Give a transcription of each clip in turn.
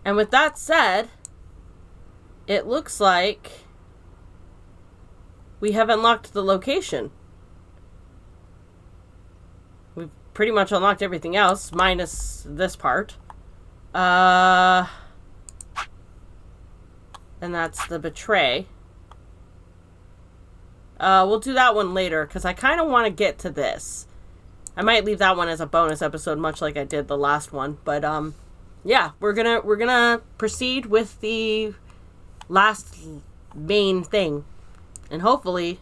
And with that said, it looks like we have unlocked the location. We've pretty much unlocked everything else, minus this part. And that's the betray. We'll do that one later, because I kind of want to get to this. I might leave that one as a bonus episode, much like I did the last one. But, yeah, we're gonna proceed with the last main thing. And hopefully,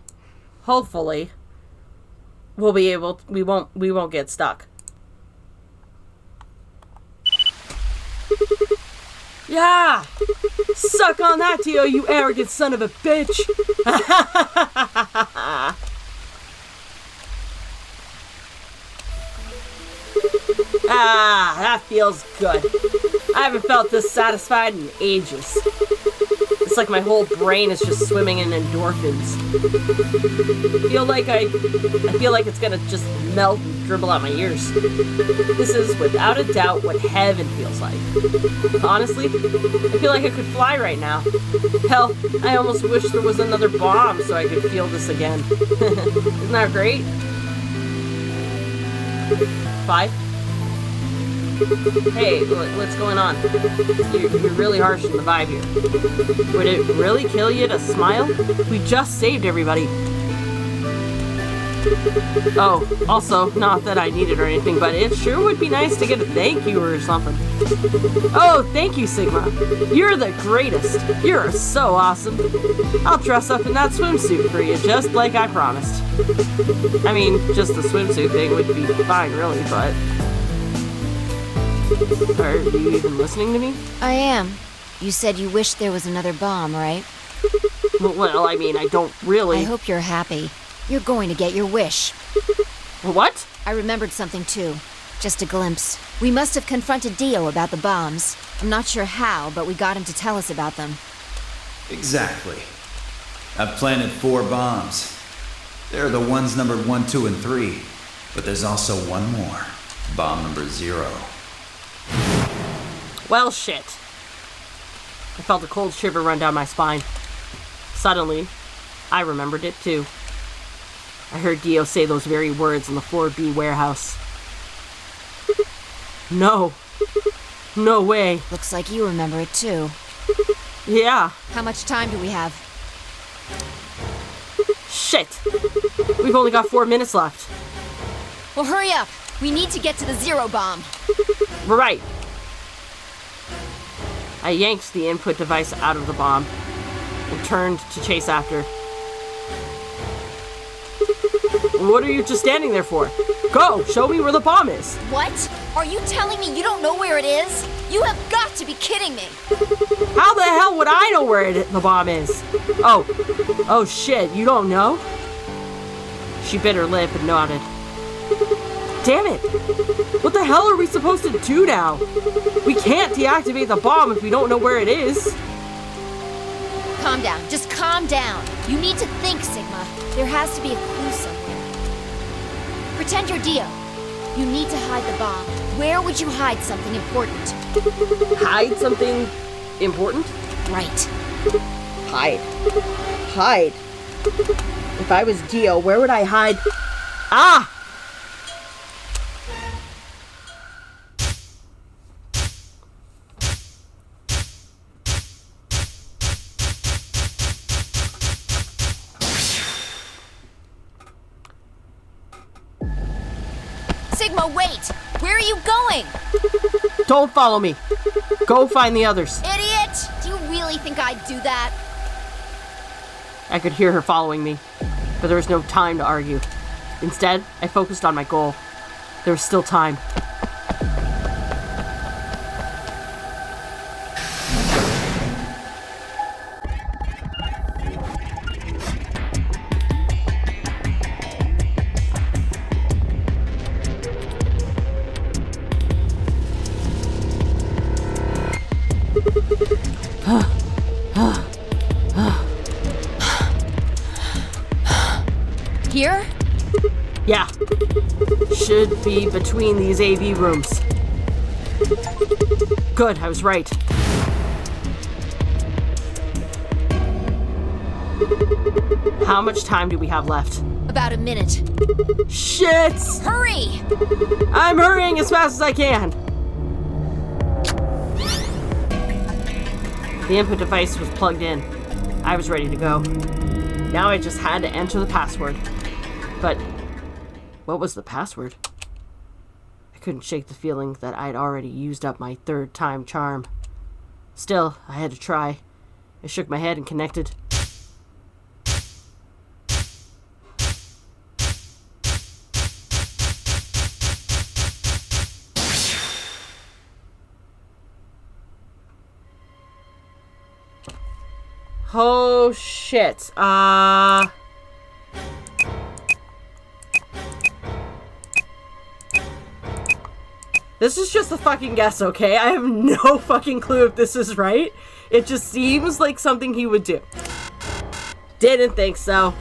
we'll be able to, we won't get stuck. Yeah! Suck on that, Dio, you arrogant son of a bitch! Ah, that feels good. I haven't felt this satisfied in ages. It's like my whole brain is just swimming in endorphins. I feel like it's gonna just melt and dribble out my ears. This is without a doubt what heaven feels like. Honestly, I feel like I could fly right now. Hell, I almost wish there was another bomb so I could feel this again. Isn't that great? 5? Hey, what's going on? You're really harsh in the vibe here. Would it really kill you to smile? We just saved everybody. Oh, also, not that I need it or anything, but it sure would be nice to get a thank you or something. Oh, thank you, Sigma. You're the greatest. You're so awesome. I'll dress up in that swimsuit for you, just like I promised. I mean, just the swimsuit thing would be fine, really, but... Are you even listening to me? I am. You said you wished there was another bomb, right? Well, I mean, I don't really... I hope you're happy. You're going to get your wish. What? I remembered something too. Just a glimpse. We must have confronted Dio about the bombs. I'm not sure how, but we got him to tell us about them. Exactly. I've planted 4 bombs. They're the ones numbered 1, 2, and 3. But there's also one more. Bomb number 0. Well, shit. I felt a cold shiver run down my spine. Suddenly, I remembered it too. I heard Dio say those very words in the 4B warehouse. No. No way. Looks like you remember it too. Yeah. How much time do we have? Shit. We've only got 4 minutes left. Well, hurry up. We need to get to the 0 bomb. Right. I yanked the input device out of the bomb and turned to chase after. What are you just standing there for? Go! Show me where the bomb is! What? Are you telling me you don't know where it is? You have got to be kidding me! How the hell would I know where the bomb is? Oh shit, you don't know? She bit her lip and nodded. Damn it! What the hell are we supposed to do now? We can't deactivate the bomb if we don't know where it is. Calm down. Just calm down. You need to think, Sigma. There has to be a clue somewhere. Pretend you're Dio. You need to hide the bomb. Where would you hide something important? Hide something important? Right. Hide. If I was Dio, where would I hide? Ah! Sigma, wait! Where are you going? Don't follow me. Go find the others. Idiot! Do you really think I'd do that? I could hear her following me, but there was no time to argue. Instead, I focused on my goal. There was still time. Here? Yeah. Should be between these AV rooms. Good, I was right. How much time do we have left? About a minute. Shit! Hurry! I'm hurrying as fast as I can. The input device was plugged in. I was ready to go. Now I just had to enter the password. But what was the password? I couldn't shake the feeling that I'd already used up my third time charm. Still, I had to try. I shook my head and connected. Oh shit. This is just a fucking guess, okay? I have no fucking clue if this is right. It just seems like something he would do. Didn't think so.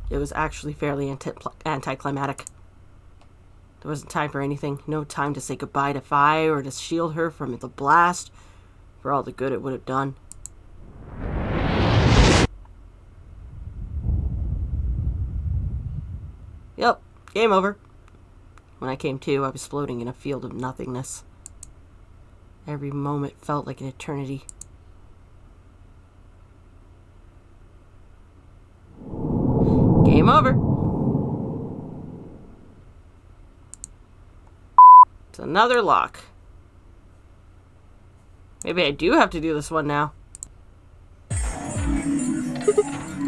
It was actually fairly anticlimactic. There wasn't time for anything. No time to say goodbye to Fi or to shield her from the blast. For all the good it would have done. Yep, game over. When I came to, I was floating in a field of nothingness. Every moment felt like an eternity. Game over. It's another lock. Maybe I do have to do this one now.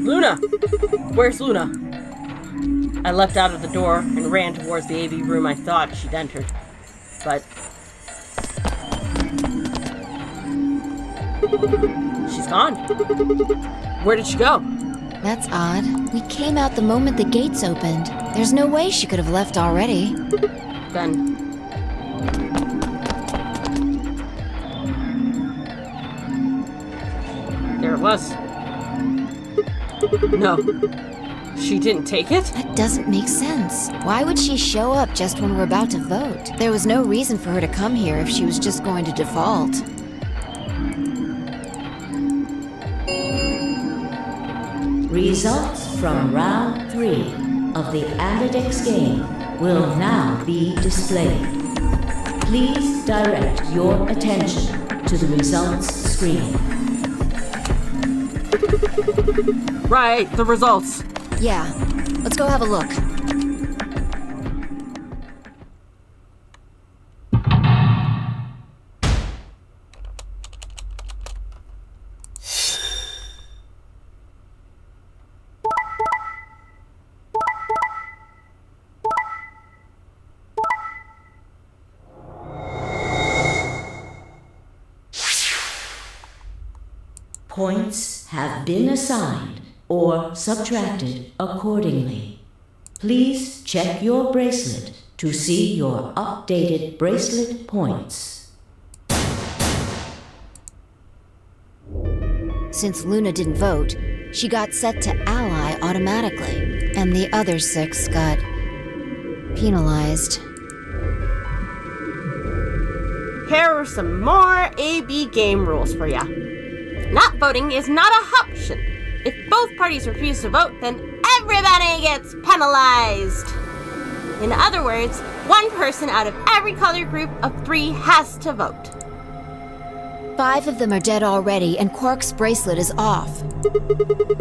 Luna! Where's Luna? I leapt out of the door and ran towards the AV room I thought she'd entered. But she's gone. Where did she go? That's odd. We came out the moment the gates opened. There's no way she could have left already. Then there it was. No. She didn't take it? That doesn't make sense. Why would she show up just when we're about to vote? There was no reason for her to come here if she was just going to default. Results from round 3 of the Ambidex game will now be displayed. Please direct your attention to the results screen. Right, the results. Yeah, let's go have a look. Points have been assigned or subtracted accordingly. Please check your bracelet to see your updated bracelet points. Since Luna didn't vote, she got set to ally automatically, and the other 6 got penalized. Here are some more AB game rules for ya. Not voting is not an option. If both parties refuse to vote, then everybody gets penalized. In other words, one person out of every color group of 3 has to vote. 5 of them are dead already, and Quark's bracelet is off.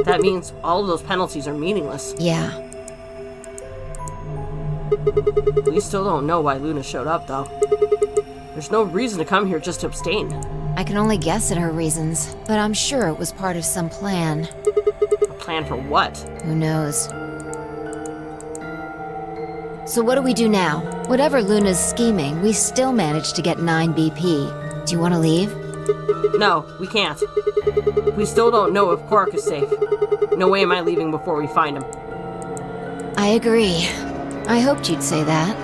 That means all of those penalties are meaningless. Yeah. We still don't know why Luna showed up, though. There's no reason to come here just to abstain. I can only guess at her reasons, but I'm sure it was part of some plan. A plan for what? Who knows? So what do we do now? Whatever Luna's scheming, we still managed to get 9 BP. Do you want to leave? No, we can't. We still don't know if Quark is safe. No way am I leaving before we find him. I agree. I hoped you'd say that.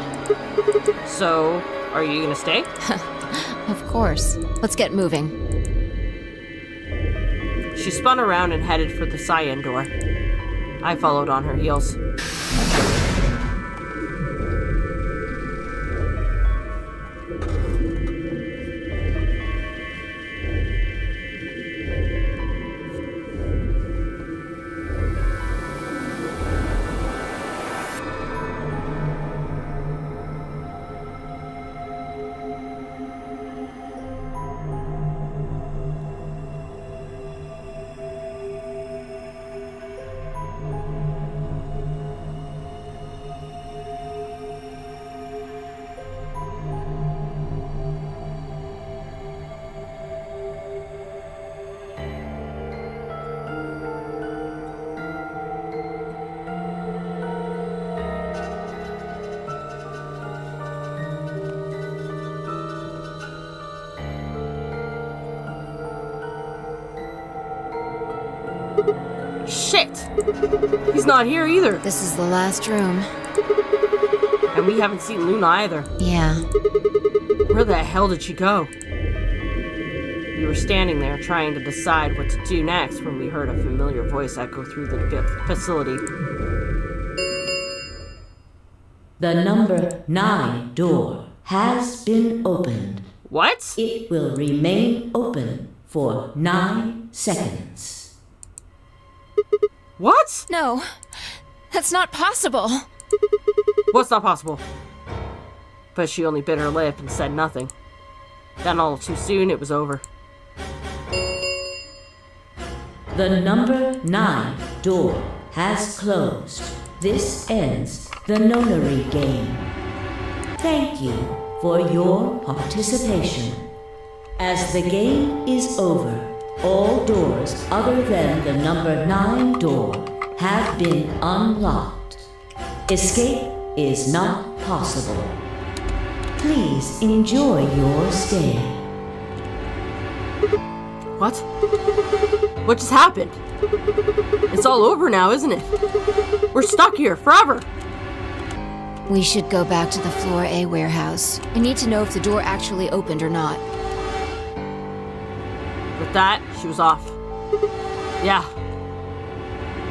So, are you gonna stay? Of course. Let's get moving. She spun around and headed for the cyan door. I followed on her heels. Shit! He's not here either. This is the last room. And we haven't seen Luna either. Yeah. Where the hell did she go? We were standing there trying to decide what to do next when we heard a familiar voice echo through the facility. The number 9 door has been opened. What? It will remain open for 9 seconds. What? No, that's not possible. What's not possible? But she only bit her lip and said nothing. Then all too soon it was over. The number 9 door has closed. This ends the Nonary game. Thank you for your participation. As the game is over, all doors other than the number 9 door have been unlocked. Escape is not possible. Please enjoy your stay. What? What just happened? It's all over now, isn't it? We're stuck here forever. We should go back to the Floor A warehouse. I need to know if the door actually opened or not. With that, she was off. Yeah.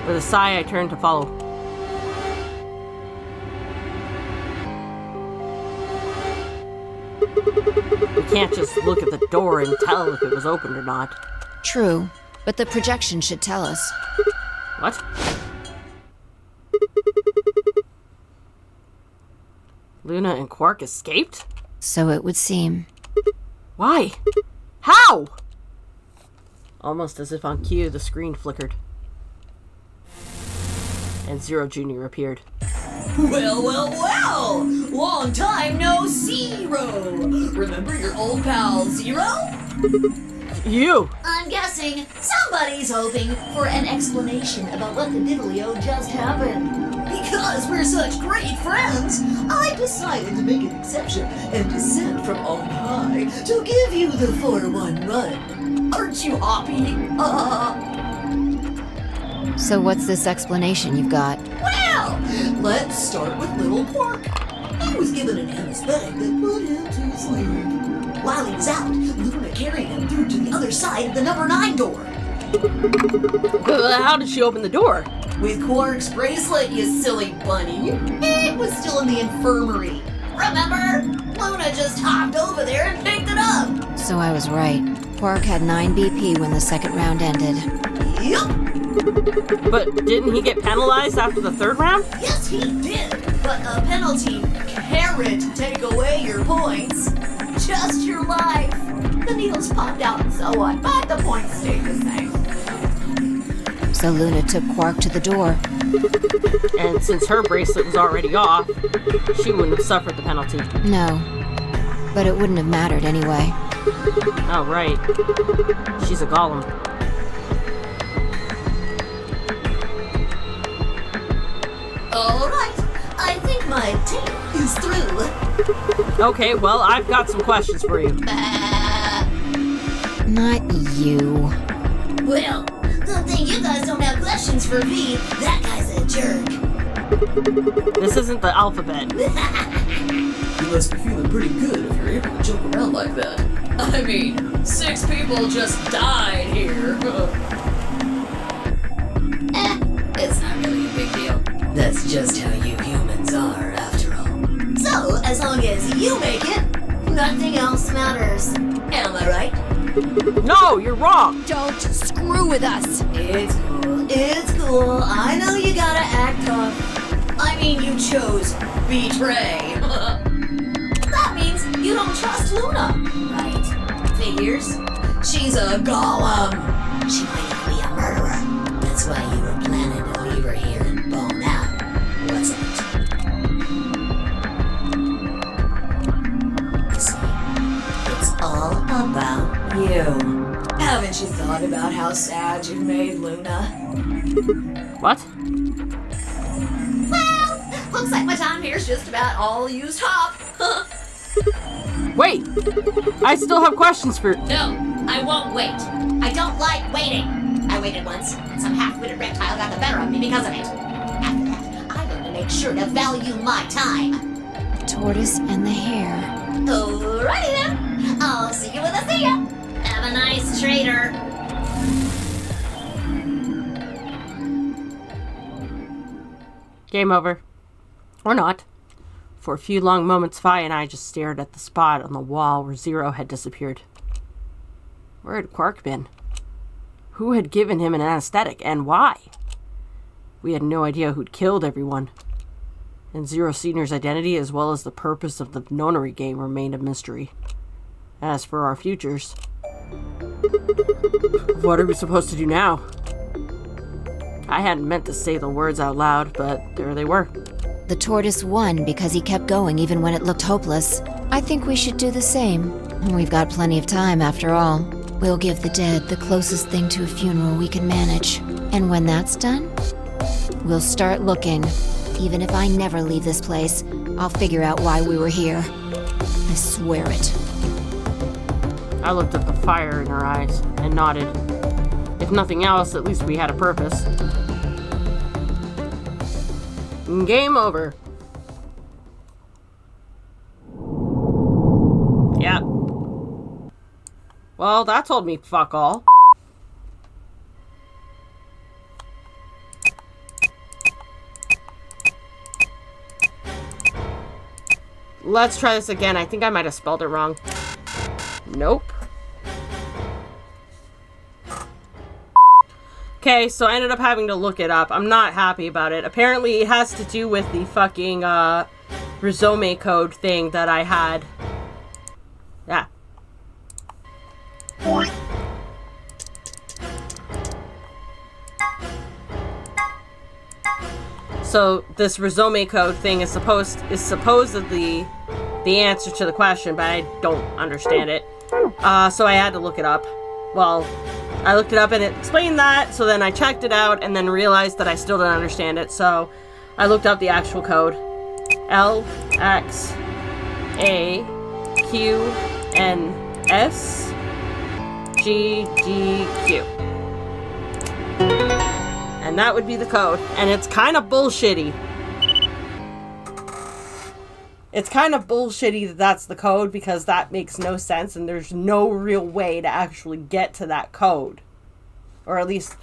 With a sigh, I turned to follow. We can't just look at the door and tell if it was opened or not. True, but the projection should tell us. What? Luna and Quark escaped? So it would seem. Why? How? Almost as if on cue, the screen flickered. And Zero Jr. appeared. Well, well, well! Long time no Zero! Remember your old pal Zero? You! I'm guessing somebody's hoping for an explanation about what the diddly-o just happened. Because we're such great friends, I decided to make an exception and descend from on high to give you the 4-1 run. Aren't you happy? So what's this explanation you've got? Well, let's start with little Quark. He was given an anesthetic that put him to sleep. While he was out, Luna carried him through to the other side of the number 9 door. How did she open the door? With Quark's bracelet, you silly bunny. It was still in the infirmary. Remember? Luna just hopped over there and picked it up. So I was right. Quark had 9 BP when the second round ended. Yep. But didn't he get penalized after the 3rd round? Yes, he did. But a penalty can't take away your points. Just your life. The needles popped out and so on, but the points stayed the same. So Luna took Quark to the door. And since her bracelet was already off, she wouldn't have suffered the penalty. No, but it wouldn't have mattered anyway. Oh, right. She's a golem. All right. I think my tape is through. Okay, well, I've got some questions for you. Not you. Well, good thing you guys don't have questions for V. That guy's a jerk. This isn't the alphabet. You must be feeling pretty good if you're able to joke around like that. I mean, 6 people just died here. It's not really a big deal. That's just how you humans are, after all. So, as long as you make it, nothing else matters. Am I right? No, you're wrong. Don't screw with us. It's cool. It's cool. I know you gotta act tough. I mean, you chose betray. That means you don't trust Luna, right? Figures. She's a golem. She might even be a murderer. That's why you were planning to leave her here and bone out, wasn't it? You see, it's all about you. Haven't you thought about how sad you made Luna? What? Well, looks like my time here's just about all used up. Wait! I still have questions for... No, I won't wait. I don't like waiting. I waited once, and some half-witted reptile got the better of me because of it. After that, I learned to make sure to value my time. The tortoise and the hare. Alrighty then. I'll see you when I see ya. Have a nice trader. Game over. Or not. For a few long moments, Vi and I just stared at the spot on the wall where Zero had disappeared. Where had Quark been? Who had given him an anesthetic, and why? We had no idea who'd killed everyone. And Zero Senior's identity, as well as the purpose of the Nonary game, remained a mystery. As for our futures, what are we supposed to do now? I hadn't meant to say the words out loud, but there they were. The tortoise won because he kept going even when it looked hopeless. I think we should do the same. We've got plenty of time after all. We'll give the dead the closest thing to a funeral we can manage. And when that's done, we'll start looking. Even if I never leave this place, I'll figure out why we were here. I swear it. I looked at the fire in her eyes and nodded. If nothing else, at least we had a purpose. Game over. Yeah. Well, that told me fuck all. Let's try this again. I think I might have spelled it wrong. Nope. Okay, so I ended up having to look it up. I'm not happy about it. Apparently it has to do with the fucking Rhizome code thing that I had. Yeah. So this Rhizome code thing is supposedly the answer to the question, but I don't understand it. So I had to look it up. Well, I looked it up and it explained that, so then I checked it out and then realized that I still didn't understand it, so I looked up the actual code. L, X, A, Q, N, S, G, G, Q. And that would be the code, and it's kind of bullshitty. It's kind of bullshitty that that's the code, because that makes no sense and there's no real way to actually get to that code. Or at least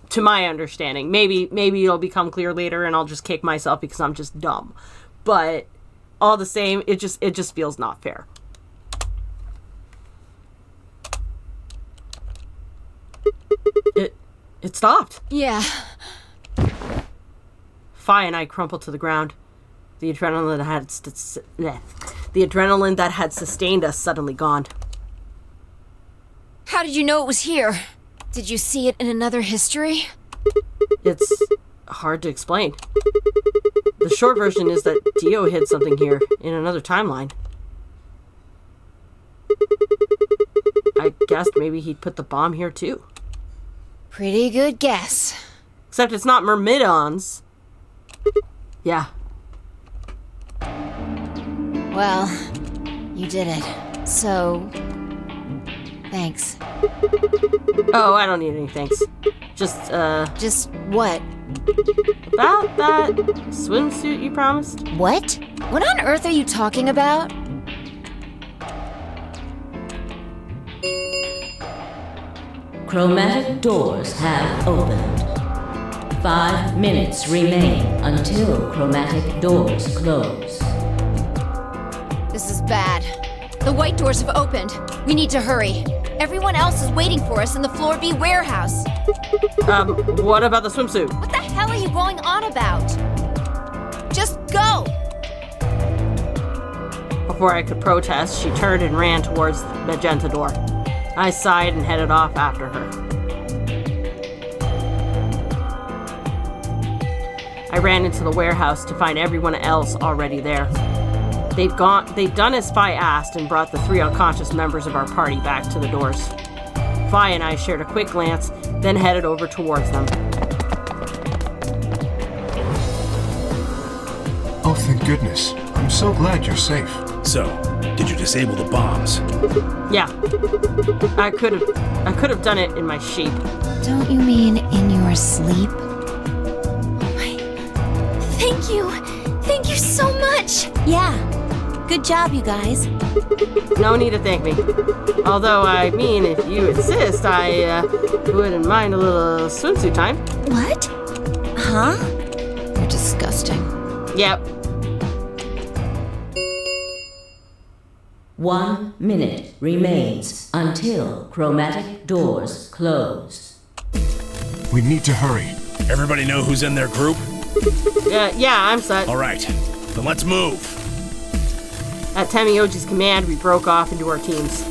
to my understanding. Maybe it'll become clear later and I'll just kick myself because I'm just dumb. But all the same, it just feels not fair. It stopped. Yeah. Fi and I crumpled to the ground. The adrenaline that had sustained us suddenly gone. How did you know it was here? Did you see it in another history? It's hard to explain. The short version is that Dio hid something here in another timeline. I guessed maybe he'd put the bomb here too. Pretty good guess. Except it's not Myrmidons. Yeah. Well, you did it. So, thanks. Oh, I don't need any thanks. Just what? About that swimsuit you promised? What? What on earth are you talking about? Chromatic doors have opened. 5 minutes remain until chromatic doors close. This is bad. The white doors have opened. We need to hurry. Everyone else is waiting for us in the Floor B warehouse. What about the swimsuit? What the hell are you going on about? Just go! Before I could protest, she turned and ran towards the magenta door. I sighed and headed off after her. I ran into the warehouse to find everyone else already there. They'd done as Fi asked and brought the 3 unconscious members of our party back to the doors. Fi and I shared a quick glance, then headed over towards them. Oh, thank goodness. I'm so glad you're safe. So, Did you disable the bombs? Yeah. I could have done it in my sheep. Don't you mean in your sleep? Thank you! Thank you so much! Yeah. Good job, you guys. No need to thank me. Although, I mean, if you insist, I wouldn't mind a little swimsuit time. What? Huh? You're disgusting. Yep. 1 minute remains until chromatic doors close. We need to hurry. Everybody know who's in their group? Yeah, I'm set. All right, then let's move. At Tamioji's command, we broke off into our teams.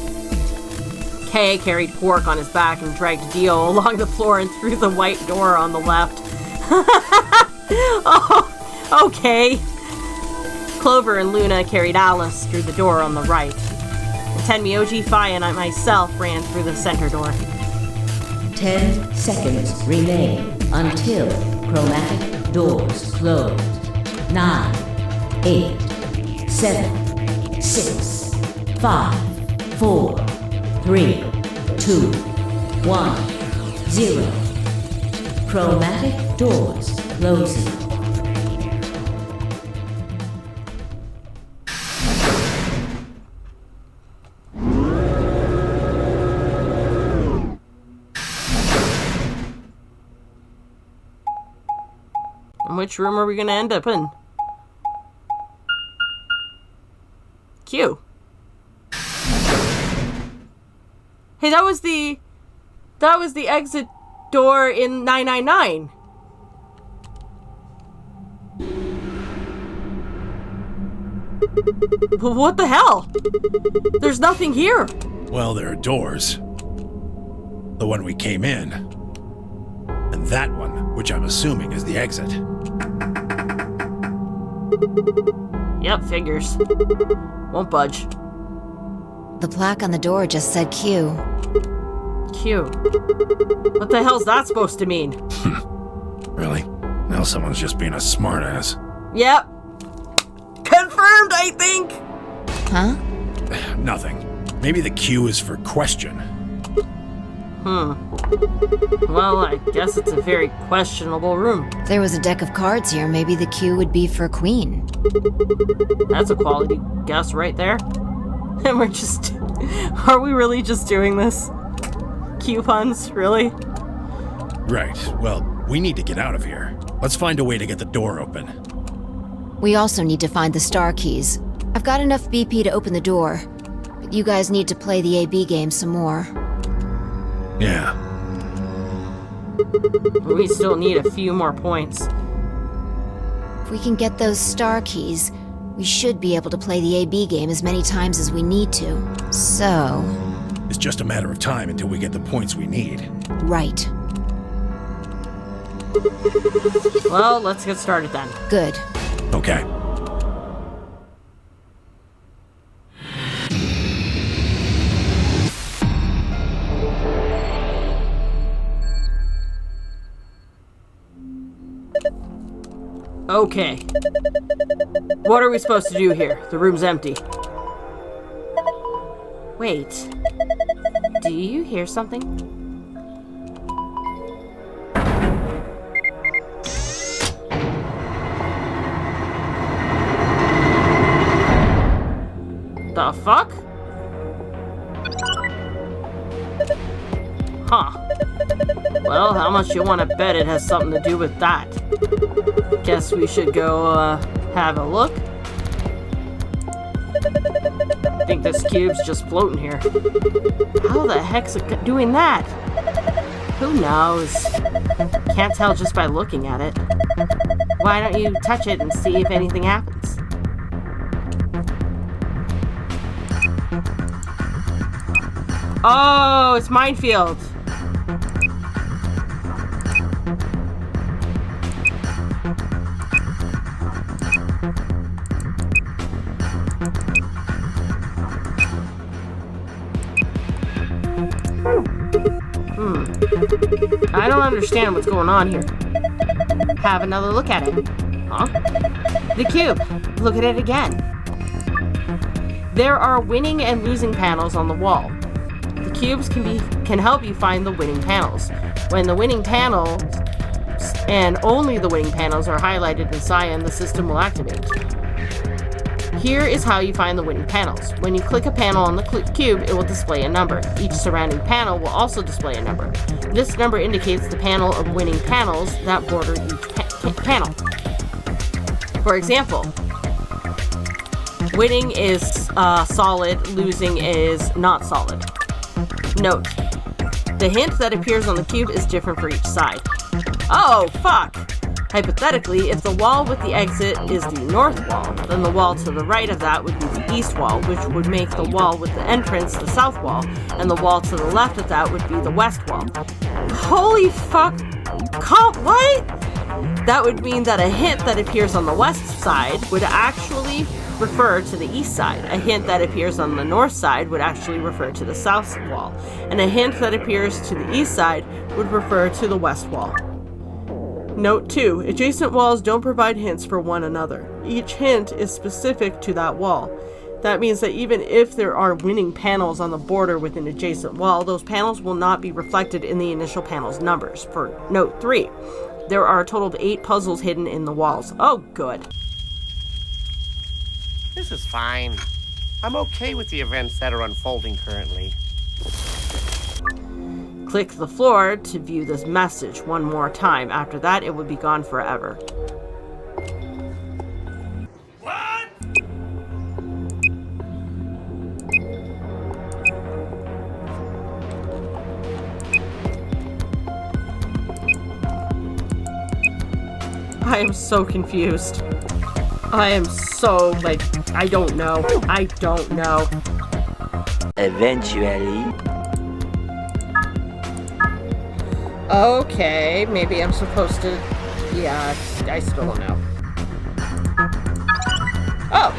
Kay carried Quark on his back and dragged Dio along the floor and through the white door on the left. Oh, okay. Clover and Luna carried Alice through the door on the right. And Tenmyoji, Phi, and I myself ran through the center door. 10 seconds remain until chromatic doors close. 9, 8, 7, 6, 5, 4, 3, 2, 1, 0. Chromatic doors closing. And which room are we gonna end up in? Q. Hey, that was the exit door in 999. What the hell? There's nothing here. Well, there are doors. The one we came in. And that one, which I'm assuming is the exit. Yep, figures. Won't budge. The plaque on the door just said Q. Q. What the hell's that supposed to mean? Really? Now someone's just being a smartass. Yep. Confirmed, I think. Huh? Nothing. Maybe the Q is for question. Well, I guess it's a very questionable room. If there was a deck of cards here, maybe the Q would be for Queen. That's a quality guess right there. And we're just... Are we really just doing this? Q puns, really? Right. Well, we need to get out of here. Let's find a way to get the door open. We also need to find the star keys. I've got enough BP to open the door, but you guys need to play the AB game some more. Yeah. We still need a few more points. If we can get those star keys, we should be able to play the AB game as many times as we need to. So... It's just a matter of time until we get the points we need. Right. Well, let's get started then. Good. Okay. Okay. What are we supposed to do here? The room's empty. Wait. Do you hear something? The fuck? Huh. Well, how much you want to bet it has something to do with that? Guess we should go, have a look. I think this cube's just floating here. How the heck's it doing that? Who knows? Can't tell just by looking at it. Why don't you touch it and see if anything happens? Oh, it's minefield. I don't understand what's going on here. Have another look at it. Huh? The cube. Look at it again. There are winning and losing panels on the wall. The cubes can help you find the winning panels. When the winning panels, and only the winning panels, are highlighted in cyan, the system will activate. Here is how you find the winning panels. When you click a panel on the cube, it will display a number. Each surrounding panel will also display a number. This number indicates the panel of winning panels that border each panel. For example, winning is solid, losing is not solid. Note, the hint that appears on the cube is different for each side. Oh, fuck! Hypothetically, if the wall with the exit is the north wall, then the wall to the right of that would be the east wall, which would make the wall with the entrance the south wall, and the wall to the left of that would be the west wall. Holy fuck! What? That would mean that a hint that appears on the west side would actually refer to the east side. A hint that appears on the north side would actually refer to the south wall, and a hint that appears to the east side would refer to the west wall. Note 2. Adjacent walls don't provide hints for one another. Each hint is specific to that wall. That means that even if there are winning panels on the border with an adjacent wall, those panels will not be reflected in the initial panel's numbers. For note 3, there are a total of 8 puzzles hidden in the walls. Oh, good. This is fine. I'm okay with the events that are unfolding currently. Click the floor to view this message one more time. After that, it would be gone forever. What? I am so confused. I am so, I don't know. I don't know. Eventually. Okay, maybe I'm supposed to... Yeah, I still don't know. Oh!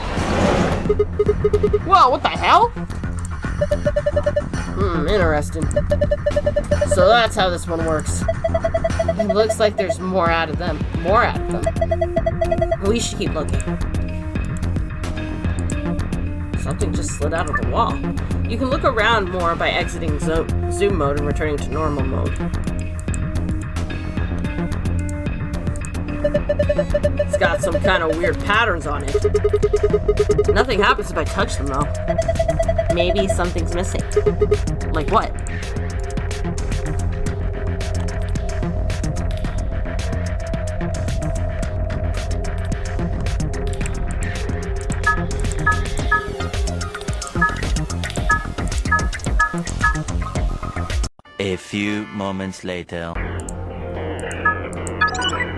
Whoa, what the hell? Interesting. So that's how this one works. It looks like there's more out of them. More out of them. We should keep looking. Something just slid out of the wall. You can look around more by exiting zoom mode and returning to normal mode. It's got some kind of weird patterns on it. Nothing happens if I touch them, though. Maybe something's missing. Like what? A few moments later.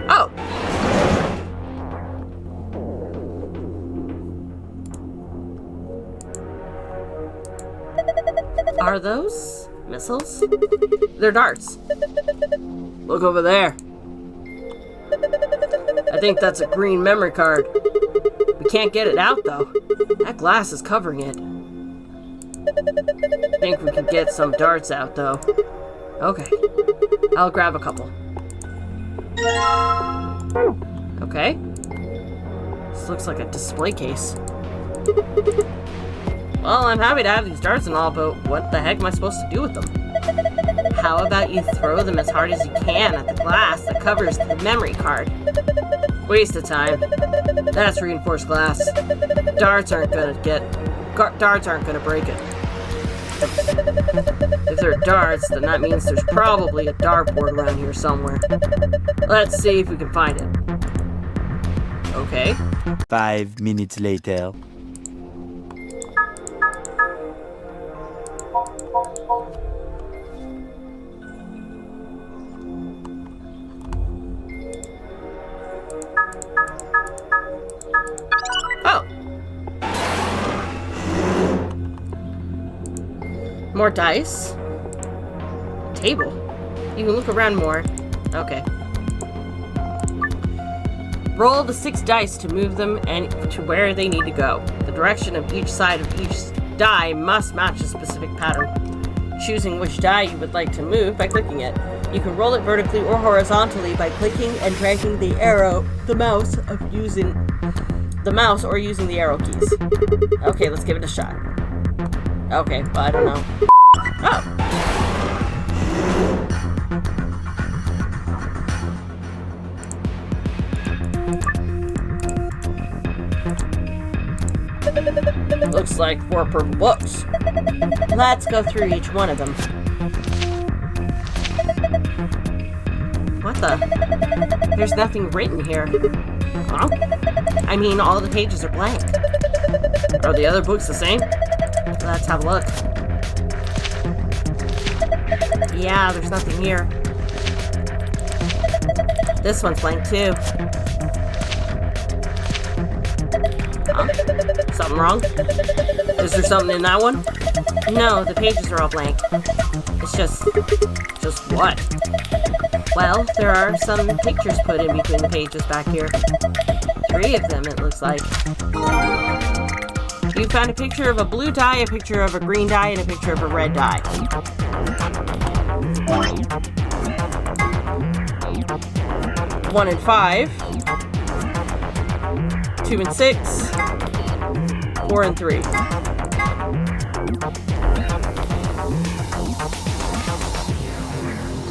Oh! Are those missiles? They're darts. Look over there. I think that's a green memory card. We can't get it out, though. That glass is covering it. I think we can get some darts out, though. Okay. I'll grab a couple. Okay. This looks like a display case. Well, I'm happy to have these darts and all, but what the heck am I supposed to do with them? How about you throw them as hard as you can at the glass that covers the memory card? Waste of time. That's reinforced glass. Darts aren't gonna break it. If they're darts, then that means there's probably a dartboard around here somewhere. Let's see if we can find it. Okay. 5 minutes later. Oh! More dice? Table. You can look around more. Okay. Roll the 6 dice to move them and to where they need to go. The direction of each side of each die must match a specific pattern. Choosing which die you would like to move by clicking it. You can roll it vertically or horizontally by clicking and dragging the mouse the mouse or using the arrow keys. Okay, let's give it a shot. Okay, well, I don't know. Oh! Looks like 4 purple books. Let's go through each one of them. What the? There's nothing written here. Huh? I mean, all the pages are blank. Are the other books the same? Let's have a look. Yeah, there's nothing here. This one's blank too. Huh? Something wrong? Is there something in that one? No, the pages are all blank. It's just what? Well, there are some pictures put in between the pages back here. 3 of them, it looks like. You found a picture of a blue dye, a picture of a green dye, and a picture of a red dye. 1 and 5. 2 and 6. 4 and 3.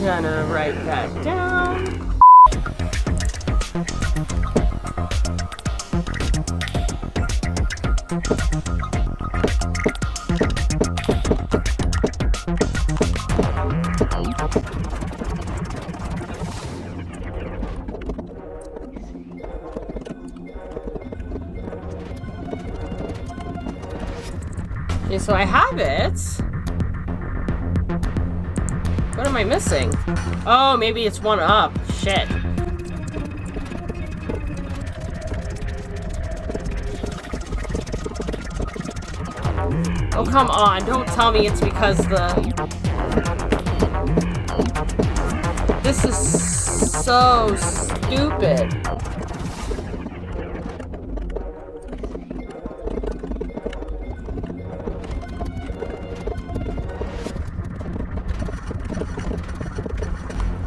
Gonna write that down. Okay, so I have it. What am I missing? Oh, maybe it's 1 up. Shit. Oh, come on. Don't tell me it's because This is so stupid.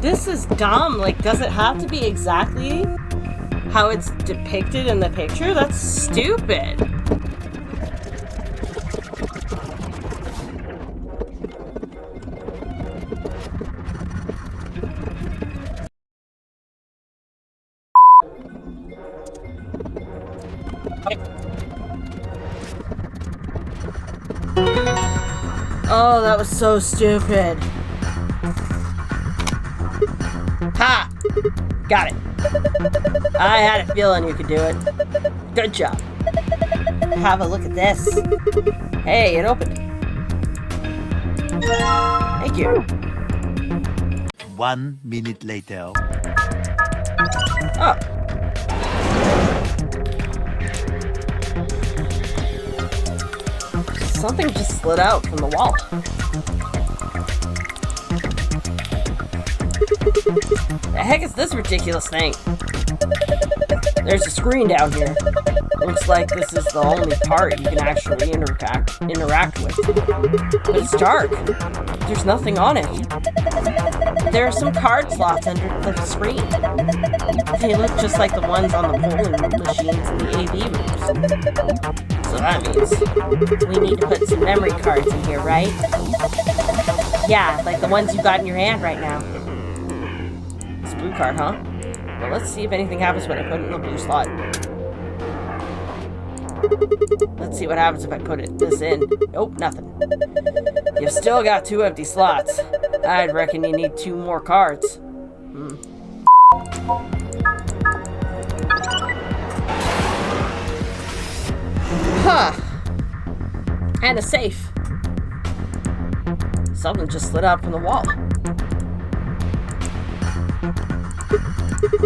This is dumb. Like, does it have to be exactly how it's depicted in the picture? That's stupid. Oh, that was so stupid. Ha! Got it. I had a feeling you could do it. Good job. Have a look at this. Hey, it opened. Thank you. 1 minute later. Oh. Something just slid out from the wall. The heck is this ridiculous thing? There's a screen down here. Looks like this is the only part you can actually interact with. But it's dark. There's nothing on it. There are some card slots under the screen. They look just like the ones on the polling machines in the AV rooms. So that means we need to put some memory cards in here, right? Yeah, like the ones you got in your hand right now. It's a blue card, huh? Well, let's see if anything happens when I put it in the blue slot. Let's see what happens if I put this in. Nope, nothing. You've still got 2 empty slots. I'd reckon you need 2 more cards. Huh. And a safe. Something just slid out from the wall.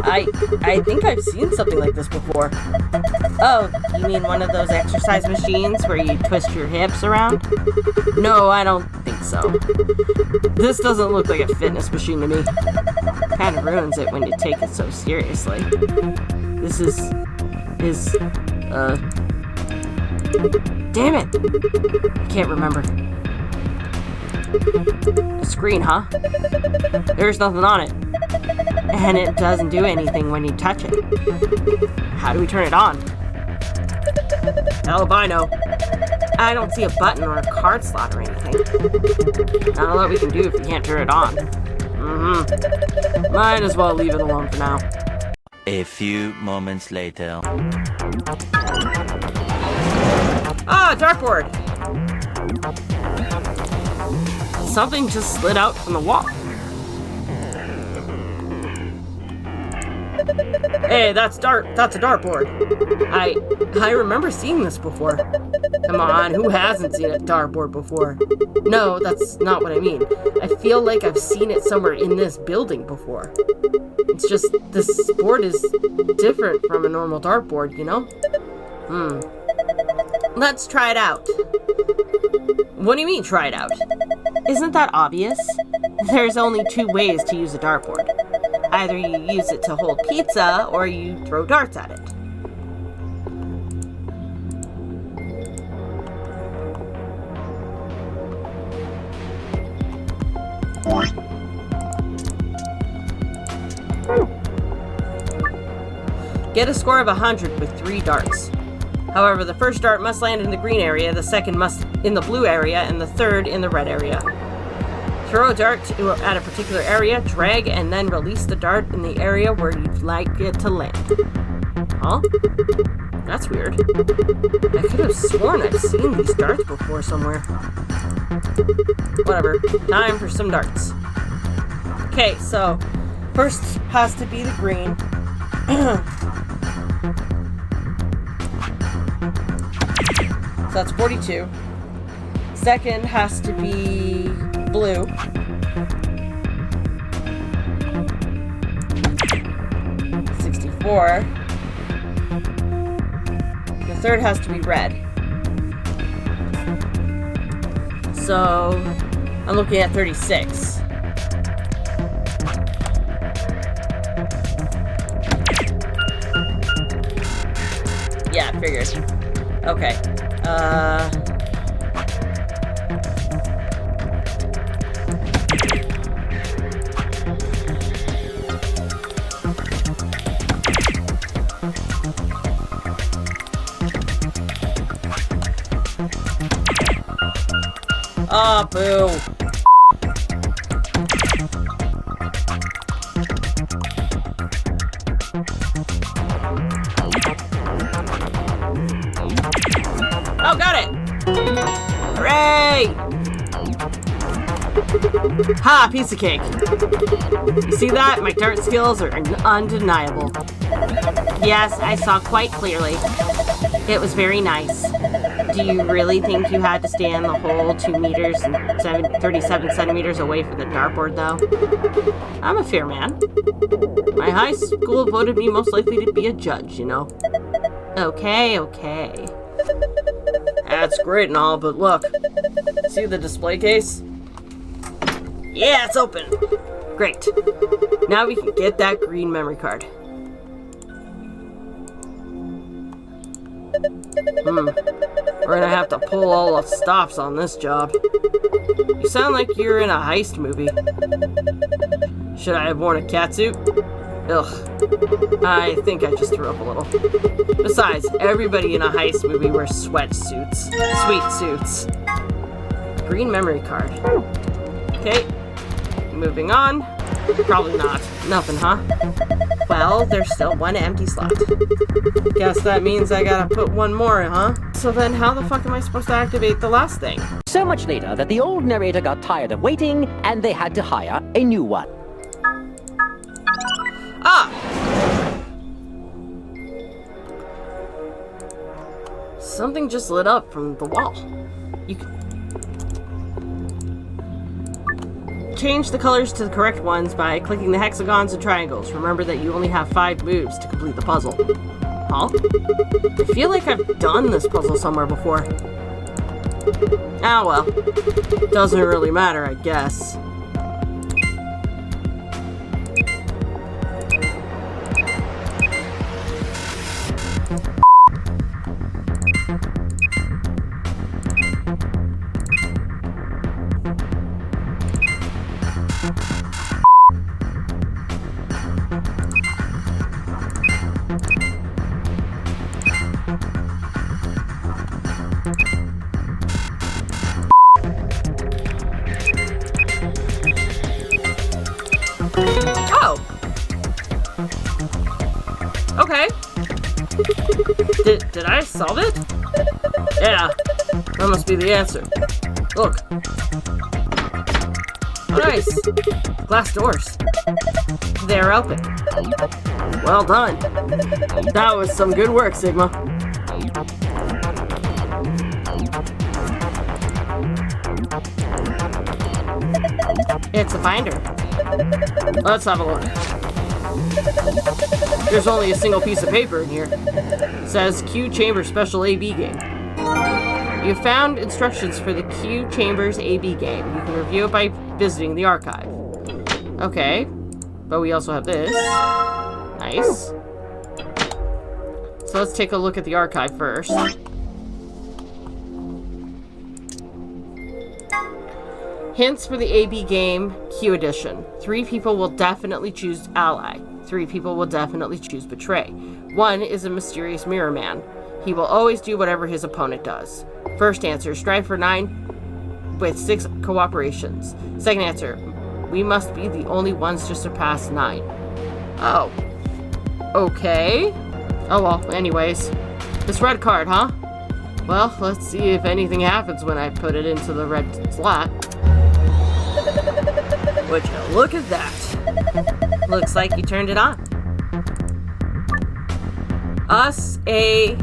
I think I've seen something like this before. Oh, you mean one of those exercise machines where you twist your hips around? No, I don't think so. This doesn't look like a fitness machine to me. Kind of ruins it when you take it so seriously. This is... Damn it! I can't remember. A screen, huh? There's nothing on it. And it doesn't do anything when you touch it. How do we turn it on? Hell if I know. I don't see a button or a card slot or anything. I don't know what we can do if we can't turn it on. Might as well leave it alone for now. A few moments later. Ah, dartboard! Something just slid out from the wall. Hey, that's a dartboard. I remember seeing this before. Come on, who hasn't seen a dartboard before? No, that's not what I mean. I feel like I've seen it somewhere in this building before. It's just, this board is different from a normal dartboard, you know? Let's try it out. What do you mean, try it out? Isn't that obvious? There's only two ways to use a dartboard. Either you use it to hold pizza, or you throw darts at it. Get a score of 100 with 3 darts. However, the first dart must land in the green area, the second must in the blue area, and the third in the red area. Throw a dart at a particular area, drag, and then release the dart in the area where you'd like it to land. Huh? That's weird. I could have sworn I've seen these darts before somewhere. Whatever. Time for some darts. Okay, so first has to be the green. So that's 42. Second has to be blue. .64. The third has to be red. So I'm looking at 36. Yeah, I figured. Okay. Oh, boo. Oh, got it! Hooray! Ha! Piece of cake. You see that? My dart skills are undeniable. Yes, I saw quite clearly. It was very nice. Do you really think you had to stand the whole 2 meters and 37 centimeters away from the dartboard, though? I'm a fair man. My high school voted me most likely to be a judge, you know. Okay. That's great and all, but look. See the display case? Yeah, it's open. Great. Now we can get that green memory card. We're gonna have to pull all the stops on this job. You sound like you're in a heist movie. Should I have worn a catsuit? Ugh. I think I just threw up a little. Besides, everybody in a heist movie wears sweatsuits. Sweet suits. Green memory card. Okay. Moving on. Probably not. Nothing, huh? Well, there's still one empty slot. Guess that means I gotta put one more, huh? So then how the fuck am I supposed to activate the last thing? So much later that the old narrator got tired of waiting and they had to hire a new one. Ah! Something just lit up from the wall. You can change the colors to the correct ones by clicking the hexagons and triangles. Remember that you only have 5 moves to complete the puzzle. Huh? I feel like I've done this puzzle somewhere before. Ah, well. Doesn't really matter, I guess. Did I solve it? Yeah, that must be the answer. Look. Oh, nice. Glass doors. They're open. Well done. That was some good work, Sigma. It's a binder. Let's have a look. There's only a single piece of paper in here. It says Q Chambers Special AB Game. You found instructions for the Q Chambers AB game. You can review it by visiting the archive. Okay, but we also have this. Nice. So let's take a look at the archive first. Hints for the AB game Q edition. 3 people will definitely choose Ally. 3 people will definitely choose Betray. 1 is a mysterious mirror man. He will always do whatever his opponent does. First answer, strive for 9 with 6 cooperations. Second answer, we must be the only ones to surpass 9. Oh. Okay. Oh well, anyways. This red card, huh? Well, let's see if anything happens when I put it into the red slot. Would you look at that? Looks like you turned it on. Us, A,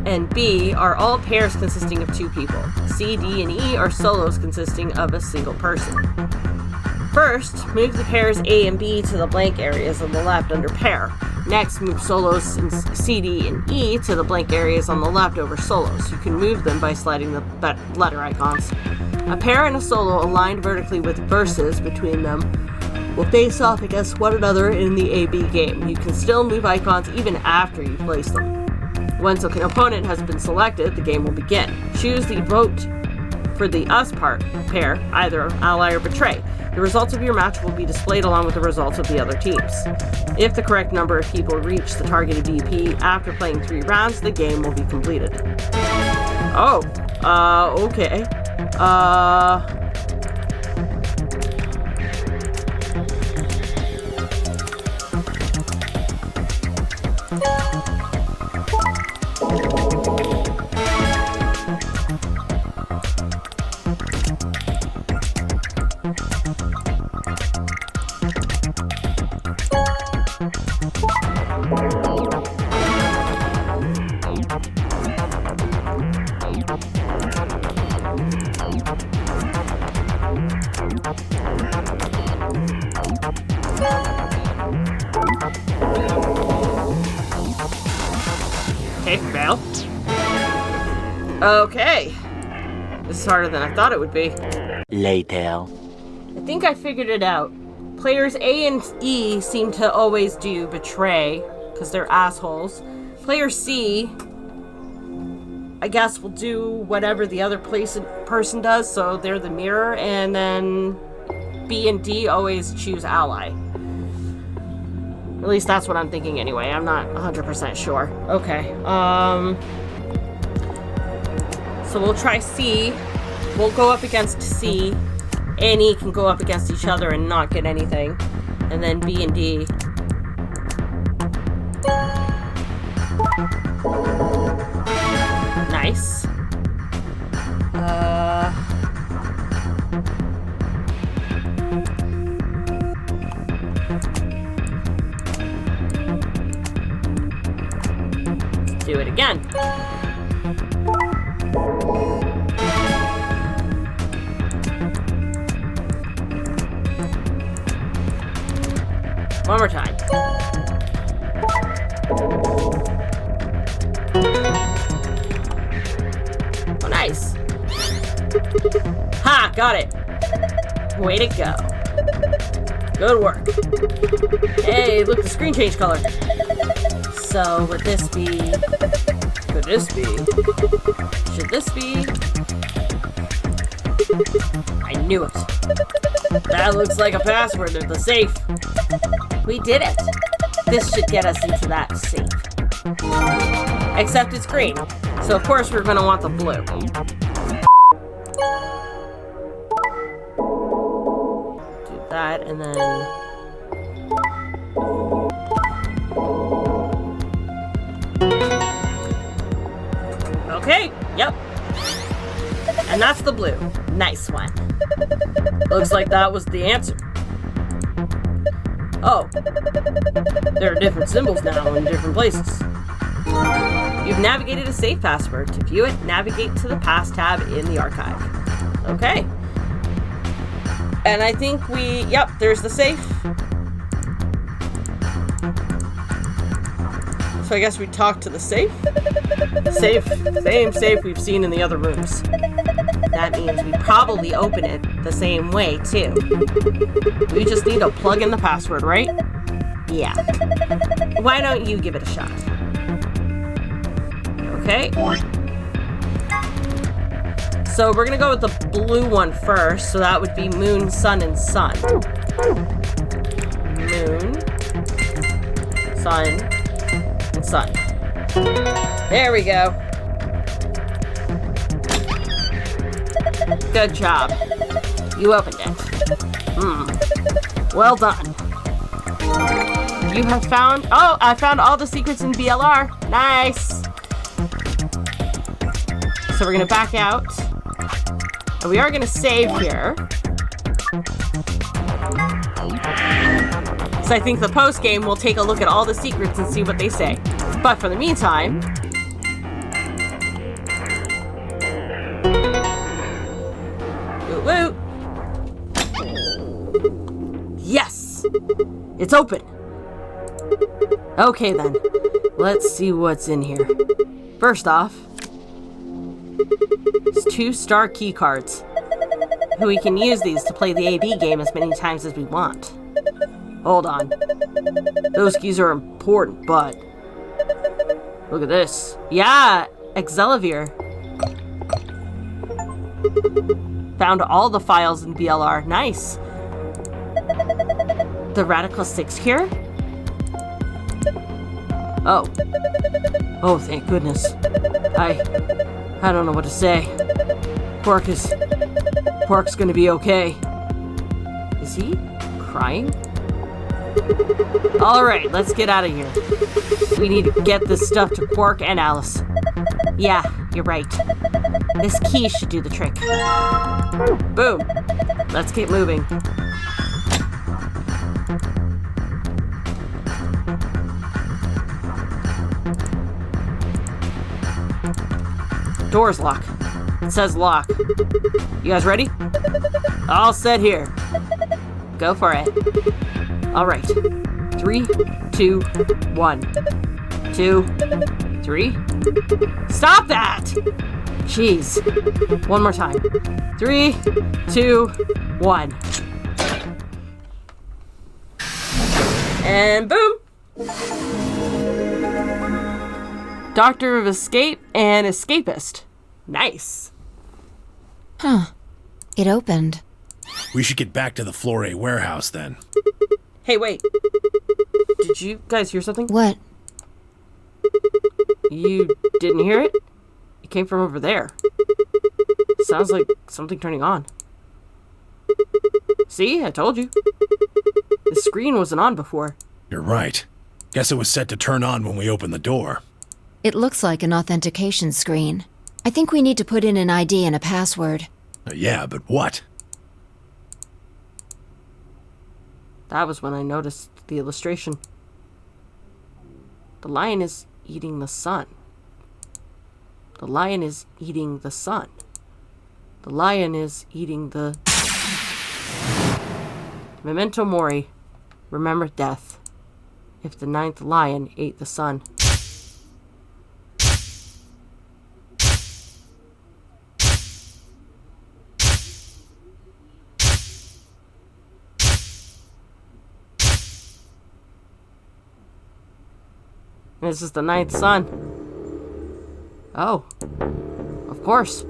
and B are all pairs consisting of 2 people. C, D, and E are solos consisting of a single person. First, move the pairs A and B to the blank areas on the left under pair. Next, move solos in C, D, and E to the blank areas on the left over solos. You can move them by sliding the letter icons. A pair and a solo aligned vertically with verses between them will face off against one another in the AB game. You can still move icons even after you place them. Once an opponent has been selected, the game will begin. Choose the vote for the us pair, either Ally or Betray. The results of your match will be displayed along with the results of the other teams. If the correct number of people reach the targeted DP after playing 3 rounds, the game will be completed. Oh, okay. Okay, fail. Okay. This is harder than I thought it would be. Later. I think I figured it out. Players A and E seem to always do Betray, because they're assholes. Player C, I guess, will do whatever the other person does, so they're the mirror, and then B and D always choose Ally. At least that's what I'm thinking anyway. I'm not 100% sure. Okay. So we'll try C. We'll go up against C. A and E can go up against each other and not get anything. And then B and D. Nice. Let's do it again. One more time. Oh, nice. Ha! Got it. Way to go. Good work. Hey, look, the screen changed color. So, would this be... Could this be? Should this be? I knew it. That looks like a password to the safe. We did it. This should get us into that safe. Except it's green. So of course we're going to want the blue. Do that and then... Okay, yep. And that's the blue. Nice one. Looks like that was the answer. Oh. There are different symbols now in different places. You've navigated a safe password. To view it, navigate to the Pass tab in the archive. Okay. And I think yep, there's the safe. So I guess we talk to the safe. Safe, same safe we've seen in the other rooms. That means we probably open it the same way, too. We just need to plug in the password, right? Yeah. Why don't you give it a shot? Okay. So we're gonna go with the blue one first. So that would be moon, sun, and sun. Moon, sun, and sun. There we go. Good job. You opened it. Well done. You have found... Oh, I found all the secrets in V.L.R. Nice. So we're going to back out. And we are going to save here. So I think the post-game will take a look at all the secrets and see what they say. But for the meantime... Woot! Yes! It's open! Okay then, let's see what's in here. First off, it's 2-star key cards. We can use these to play the AB game as many times as we want. Hold on. Those keys are important, but... Look at this. Yeah! Excelavir. Found all the files in V.L.R. Nice. The Radical 6 cure? Oh. Oh, thank goodness. I don't know what to say. Quark's gonna be okay. Is he crying? Alright, let's get out of here. We need to get this stuff to Quark and Alice. Yeah, you're right. This key should do the trick. Boom. Let's get moving. Door's locked. It says lock. You guys ready? All set here. Go for it. All right. 3, 2, 1. 2, 3. Stop that! Jeez. One more time. 3, 2, 1. And boom! Doctor of Escape and Escapist. Nice. Huh. It opened. We should get back to the Floor A warehouse then. Hey, wait. Did you guys hear something? What? You didn't hear it? It came from over there. Sounds like something turning on. See? I told you. The screen wasn't on before. You're right. Guess it was set to turn on when we opened the door. It looks like an authentication screen. I think we need to put in an ID and a password. Yeah, but what? That was when I noticed the illustration. The lion is eating the sun. The lion is eating the sun. The lion is eating the... Memento mori. Remember death. If the 9th lion ate the sun. This is the 9th sun. Oh. Of course.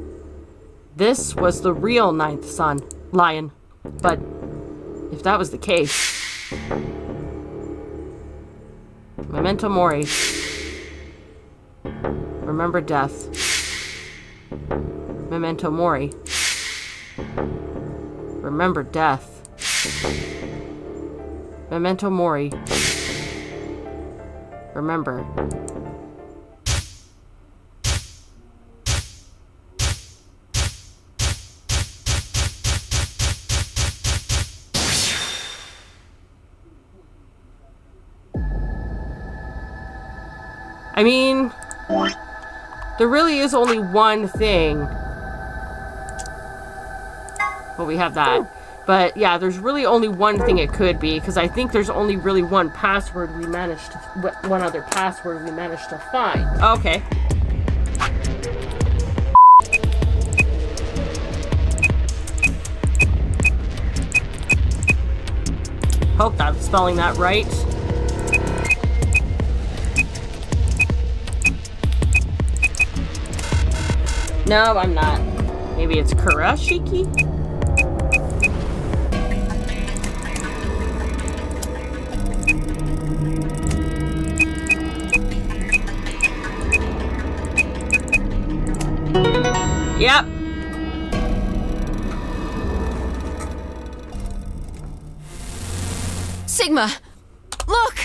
This was the real 9th lion. But if that was the case... Memento mori. Remember death. Memento mori. Remember death. Memento mori. Remember. I mean, there really is only one thing. Well, we have that. But yeah, there's really only one thing it could be, because I think there's only really one password we managed to, one other password we managed to find. Okay. Hope I'm spelling that right. No, I'm not. Maybe it's Kurashiki? Yep. Sigma! Look!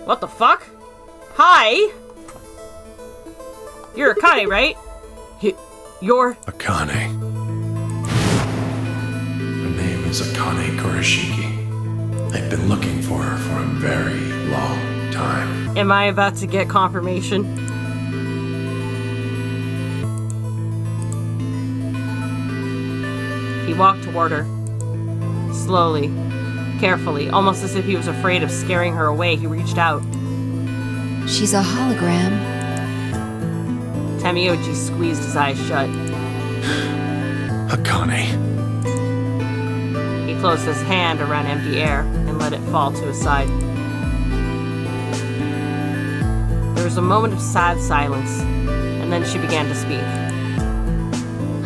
What the fuck? Hi? You're Akane, right? You're... Akane. Her name is Akane Kurashiki. I've been looking for her for a very long time. Am I about to get confirmation? He walked toward her. Slowly, carefully, almost as if he was afraid of scaring her away, he reached out. She's a hologram. Tamioji squeezed his eyes shut. Akane. He closed his hand around empty air and let it fall to his side. There was a moment of sad silence, and then she began to speak.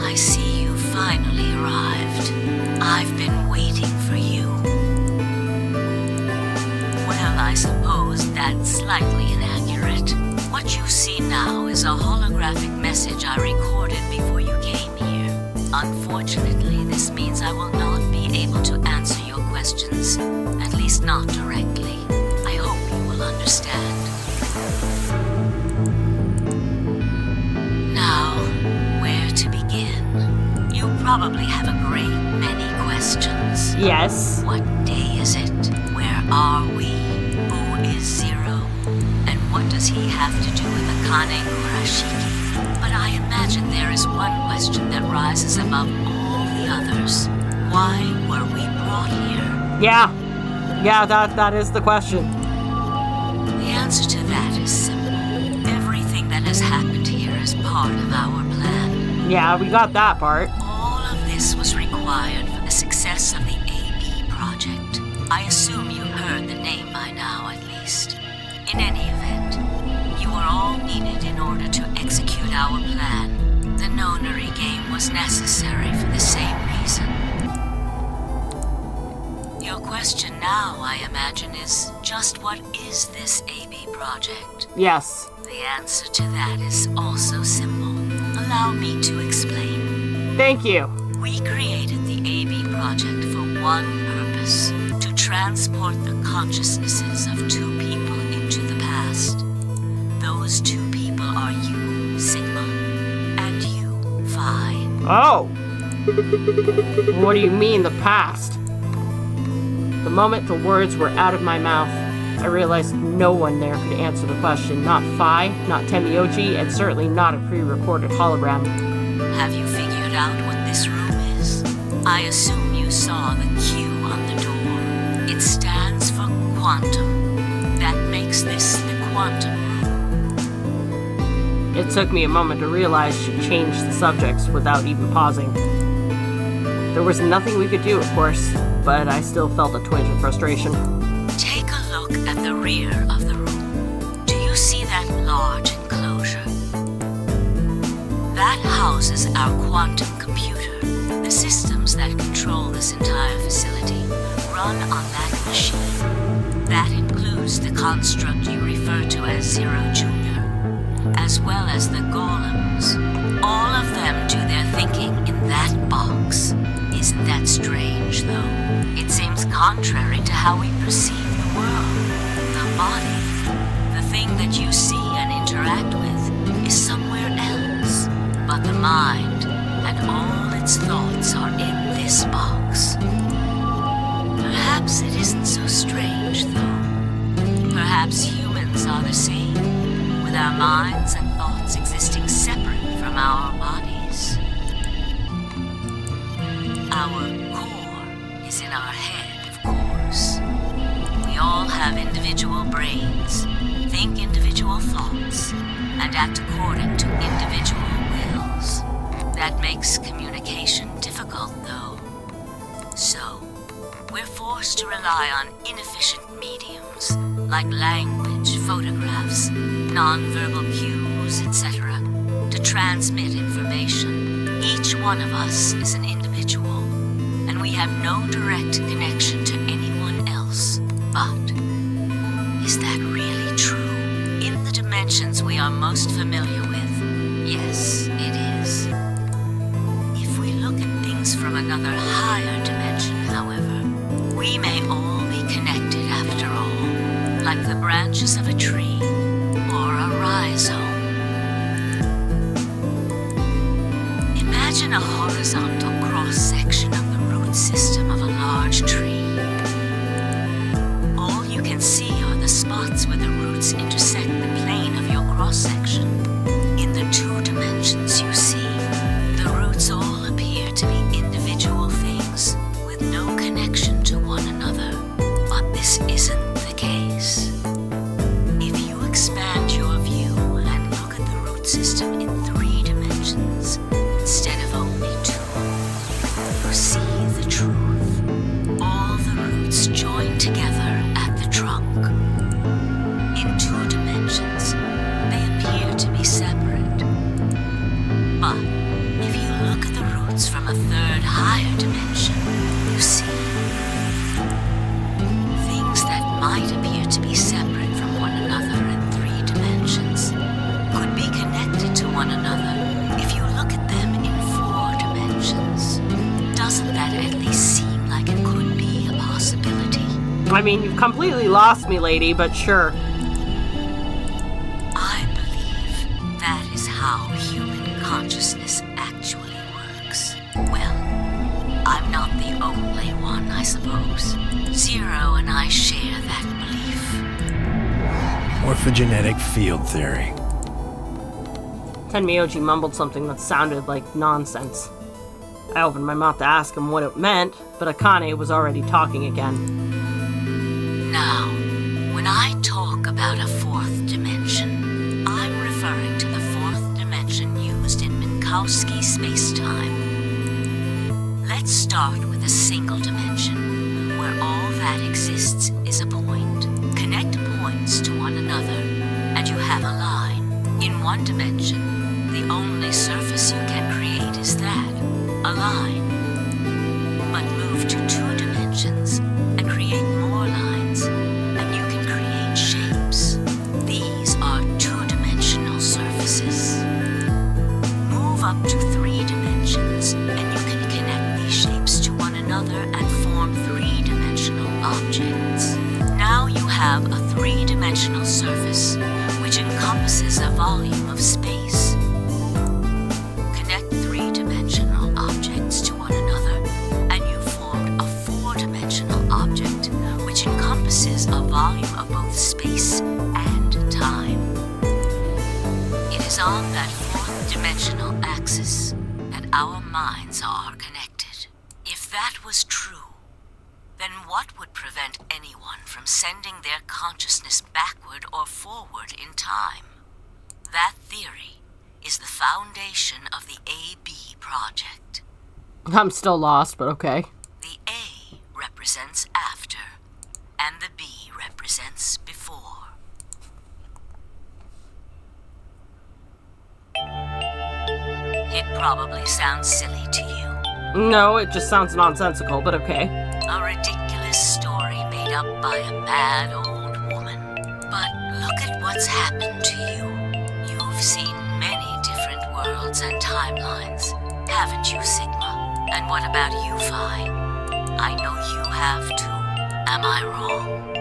I see you finally arrived. I've been waiting for you. Well, I suppose that's slightly inaccurate. What you see now is a holographic message I recorded before you came here. Unfortunately, this means I will not be able to answer your questions, at least not directly. I hope you will understand. Now, where to begin? You probably have a great many questions. Yes. What day is it? Where are we? Who is Zero? And what does he have to do with Akane Kurashiki? But I imagine there is one question that rises above all the others. Why were we brought here? Yeah. Yeah, that is the question. The answer to that is simple. Everything that has happened here is part of our plan. Yeah, we got that part. All of this was required for the success of the AB project. I assume you heard the name by now, at least. In any event, you were all needed in order to execute our plan. The Nonary game was necessary for the same reason. Your question now, I imagine, is just what is this AB project? Yes. The answer to that is also simple. Allow me to explain. Thank you. We created the AB project for one purpose: to transport the consciousnesses of two people into the past. Those two people are you, Sigma, and you, Phi. Oh. What do you mean, the past? The moment the words were out of my mouth, I realized no one there could answer the question. Not Phi, not Tamioji, and certainly not a pre-recorded hologram. Have you figured out what this room is? I assume you saw the Q on the door. It stands for quantum. That makes this the quantum room. It took me a moment to realize she changed the subjects without even pausing. There was nothing we could do, of course, but I still felt a twinge of frustration. Take a look at the rear of the room. Do you see that large enclosure? That houses our quantum computer. The systems that control this entire facility run on that machine. That includes the construct you refer to as Zero Jr., as well as the golems. All of them do their thinking in that box. Isn't that strange, though? It seems contrary to how we perceive the world. The body, the thing that you see and interact with, is somewhere else. But the mind and all its thoughts are in this box. Perhaps it isn't so strange, though. Perhaps humans are the same, with our minds and thoughts existing separate from our bodies. Our core is in our head, of course. We all have individual brains, think individual thoughts, and act according to individual wills. That makes communication difficult, though. So, we're forced to rely on inefficient mediums, like language, photographs, non-verbal cues, etc., to transmit information. Each one of us is an individual, and we have no direct connection to anyone else. But, is that really true? In the dimensions we are most familiar with, yes, it is. If we look at things from another higher dimension, however, we may all be connected after all, like the branches of a tree or a rhizome. Imagine a horizontal cross-section of the root system of a large tree. All you can see are the spots where the roots intersect the plane of your cross-section. In the 2 dimensions you see, the roots all appear to be individual things with no connection to one another. But this isn't the case. If you expand your view and look at the root system in 3 dimensions instead of only 2, you see the truth. All the roots join together at the trunk. In 2 dimensions, they appear to be separate. But if you look at the roots from a 3rd higher dimension, you see things that might appear to be separate from one another in 3 dimensions could be connected to one another if you look at them in 4 dimensions. Doesn't that at least seem like it could be a possibility? I mean, you've completely lost me, lady, but sure. I believe that is how human consciousness actually works. Well, I'm not the only one, I suppose. Zero and I share that belief. Morphogenetic field theory. Tenmyoji mumbled something that sounded like nonsense. I opened my mouth to ask him what it meant, but Akane was already talking again. Now, when I talk about a 4th dimension, I'm referring to the 4th dimension used in Minkowski space-time. Let's start with a single dimension, where all that exists is a point. Connect points to one another, and you have a line. In 1 dimension, the only surface you can create is that, a line. But move to 2 dimensions, and create more lines, and you can create shapes. These are 2-dimensional surfaces. Move up to 3 dimensions, and you can connect these shapes to one another and form 3-dimensional objects. Now you have a 3-dimensional surface, which encompasses a volume of space. Connect 3-dimensional objects to one another, and you formed a 4-dimensional object, which encompasses a volume of both space and time. It is on that 4th dimensional axis that our minds are connected. If that was true, then what would prevent anyone from sending their consciousness backward or forward in time? That theory is the foundation of the AB project. I'm still lost, but okay. The A represents after, and the B represents before. It probably sounds silly to you. No, it just sounds nonsensical, but okay. A ridiculous story made up by a bad old woman. But look at what's happened to you. You've seen many different worlds and timelines, haven't you, Sigma? And what about you, Phi? I know you have too. Am I wrong?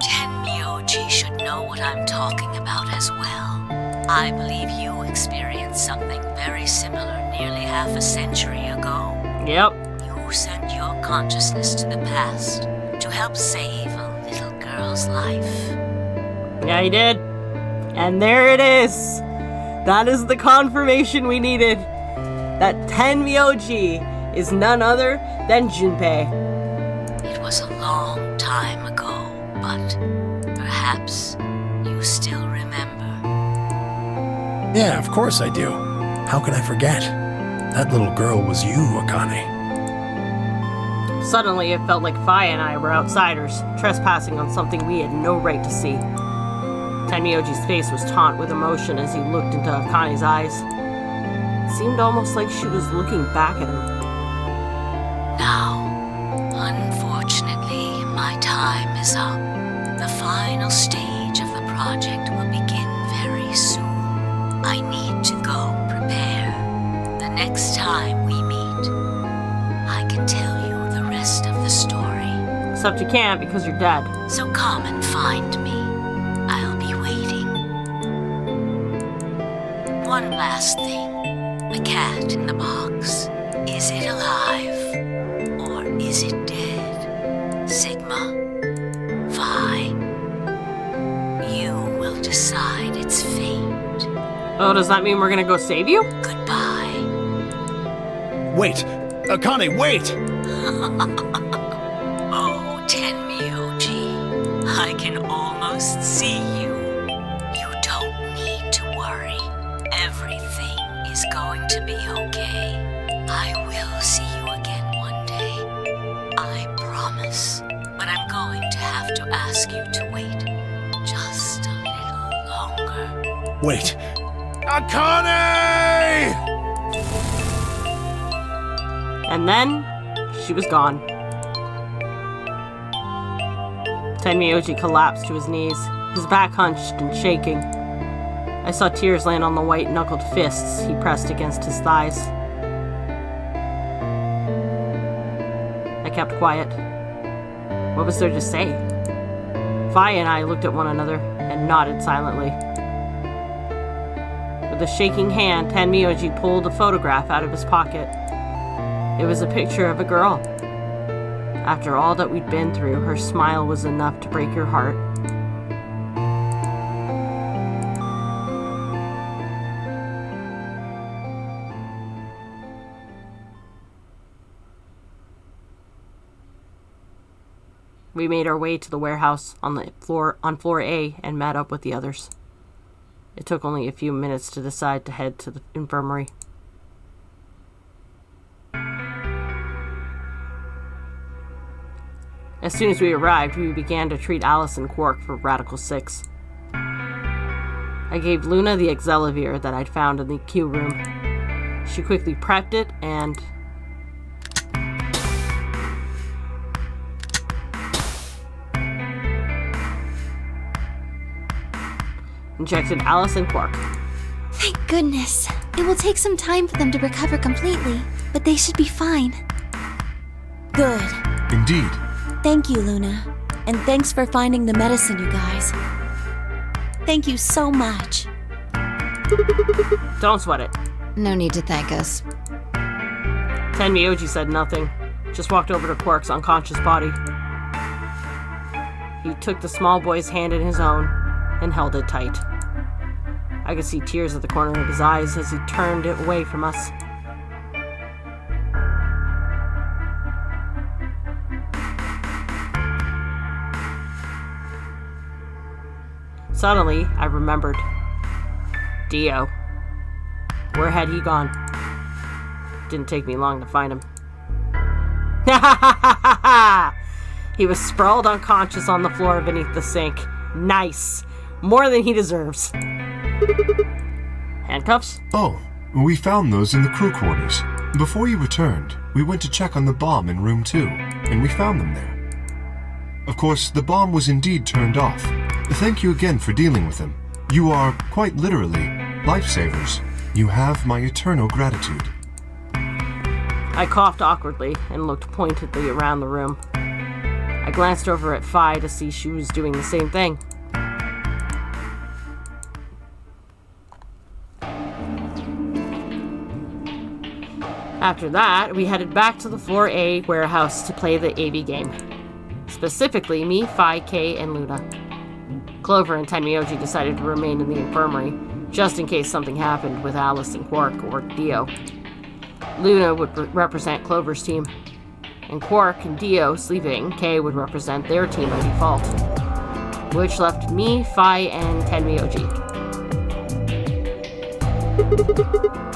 Tenmyoji should know what I'm talking about as well. I believe you experienced something very similar nearly half a century ago. Yep. You sent your consciousness to the past to help save a little girl girl's life. Yeah, he did. And there it is. That is the confirmation we needed. That Tenmyoji is none other than Junpei. It was a long time ago, but perhaps you still remember. Yeah, of course I do. How can I forget? That little girl was you, Akane. Suddenly, it felt like Fi and I were outsiders, trespassing on something we had no right to see. Tenmyoji's face was taut with emotion as he looked into Akane's eyes. It seemed almost like she was looking back at him. Now, unfortunately, my time is up. The final stage of the project will begin very soon. I need to go prepare. The next time we meet, I can tell you the rest of the story. Except you can't because you're dead. So come and find me. I'll be waiting. One last thing. The cat in the box. Is it alive? Or is it dead? Sigma? Phi? You will decide its fate. Oh, does that mean we're gonna go save you? Goodbye. Wait! Akane, wait! Oh, Tenmyoji. I can almost see you. You don't need to worry. Everything is going to be okay. I will see you again one day. I promise. But I'm going to have to ask you to wait just a little longer. Wait! Akane! And then, she was gone. Tenmyoji collapsed to his knees, his back hunched and shaking. I saw tears land on the white-knuckled fists he pressed against his thighs. I kept quiet. What was there to say? Fi and I looked at one another and nodded silently. With a shaking hand, Tenmyoji pulled a photograph out of his pocket. It was a picture of a girl. After all that we'd been through, her smile was enough to break your heart. We made our way to the warehouse on floor A and met up with the others. It took only a few minutes to decide to head to the infirmary. As soon as we arrived, we began to treat Alice and Quark for Radical 6. I gave Luna the Exelavir that I'd found in the Q room. She quickly prepped it and... injected Alice and Quark. Thank goodness. It will take some time for them to recover completely, but they should be fine. Good. Indeed. Thank you, Luna. And thanks for finding the medicine, you guys. Thank you so much. Don't sweat it. No need to thank us. Tenmyoji said nothing, just walked over to Quark's unconscious body. He took the small boy's hand in his own and held it tight. I could see tears at the corner of his eyes as he turned it away from us. Suddenly, I remembered. Dio. Where had he gone? Didn't take me long to find him. He was sprawled unconscious on the floor beneath the sink. Nice. More than he deserves. Handcuffs? Oh, we found those in the crew quarters. Before you returned, we went to check on the bomb in room 2, and we found them there. Of course, the bomb was indeed turned off. Thank you again for dealing with them. You are, quite literally, lifesavers. You have my eternal gratitude. I coughed awkwardly and looked pointedly around the room. I glanced over at Phi to see she was doing the same thing. After that, we headed back to the Floor A warehouse to play the AV game. Specifically, me, Phi, K, and Luna. Clover and Tenmyoji decided to remain in the infirmary, just in case something happened with Alice and Quark or Dio. Luna would represent Clover's team, and Quark and Dio sleeping, K would represent their team by default, which left me, Phi, and Tenmyoji.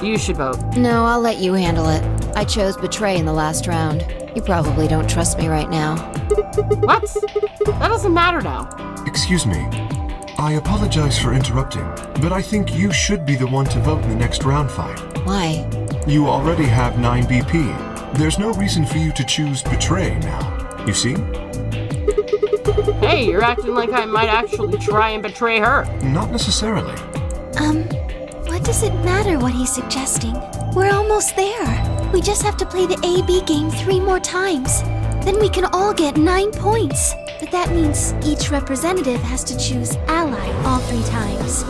You should vote. No, I'll let you handle it. I chose Betray in the last round. You probably don't trust me right now. What? That doesn't matter now. Excuse me. I apologize for interrupting, but I think you should be the one to vote in the next round fight. Why? You already have 9 BP. There's no reason for you to choose Betray now. You see? Hey, you're acting like I might actually try and betray her. Not necessarily. What does it matter what he's suggesting? We're almost there. We just have to play the AB game 3 more times. Then we can all get 9 points. But that means each representative has to choose ally all 3 times.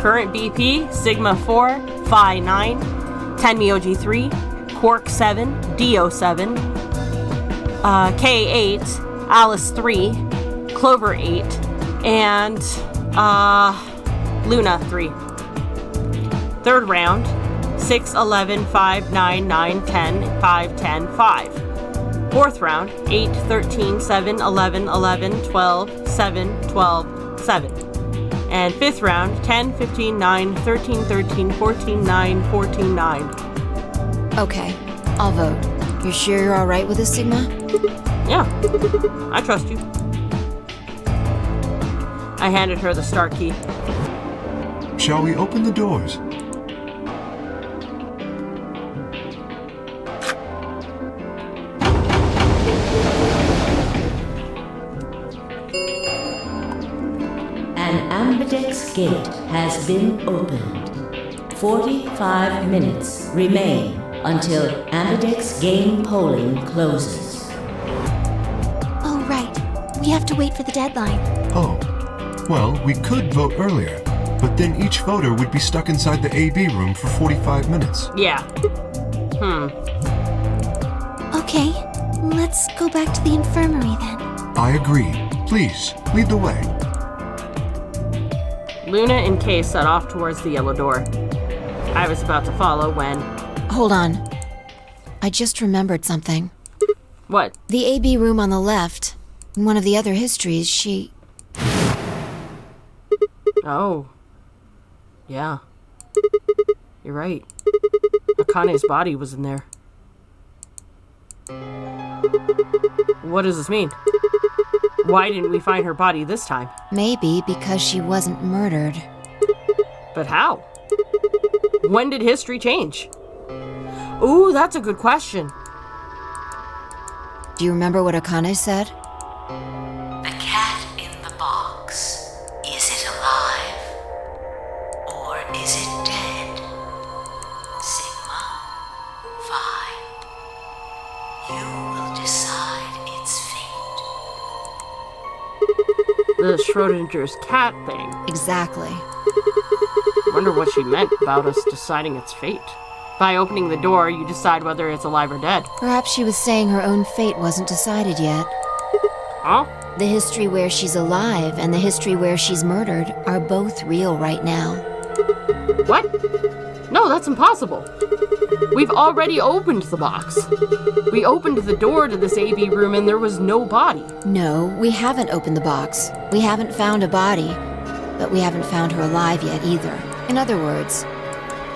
Current BP, Sigma 4, Phi 9, Tenmyoji 3, Quark 7, Dio 7, K 8, Alice 3, Clover 8, and Luna 3. Third round, 6, 11, 5, 9, 9, 10, 5, 10, 5. Fourth round, 8, 13, 7, 11, 11, 12, 7, 12, 7. And fifth round, 10, 15, 9, 13, 13, 14, 9, 14, 9. Okay, I'll vote. You sure you're alright with this, Sigma? Yeah, I trust you. I handed her the start key. Shall we open the doors? An ambidex gate has been opened. 45 minutes remain until ambidex game polling closes. Oh, right. We have to wait for the deadline. Oh. Well, we could vote earlier, but then each voter would be stuck inside the AB room for 45 minutes. Yeah. Okay, let's go back to the infirmary then. I agree. Please, lead the way. Luna and Kay set off towards the yellow door. I was about to follow when... Hold on. I just remembered something. What? The AB room on the left. In one of the other histories, she... Oh. Yeah. You're right. Akane's body was in there. What does this mean? Why didn't we find her body this time? Maybe because she wasn't murdered. But how? When did history change? Ooh, that's a good question. Do you remember what Akane said? The cat in the box. Is it alive? Or is it dead? Sigma, Phi. You will decide its fate. The Schrodinger's cat thing. Exactly. Wonder what she meant about us deciding its fate. By opening the door, you decide whether it's alive or dead. Perhaps she was saying her own fate wasn't decided yet. Huh? The history where she's alive and the history where she's murdered are both real right now. What? No, that's impossible. We've already opened the box. We opened the door to this AB room and there was no body. No, we haven't opened the box. We haven't found a body, but we haven't found her alive yet either. In other words,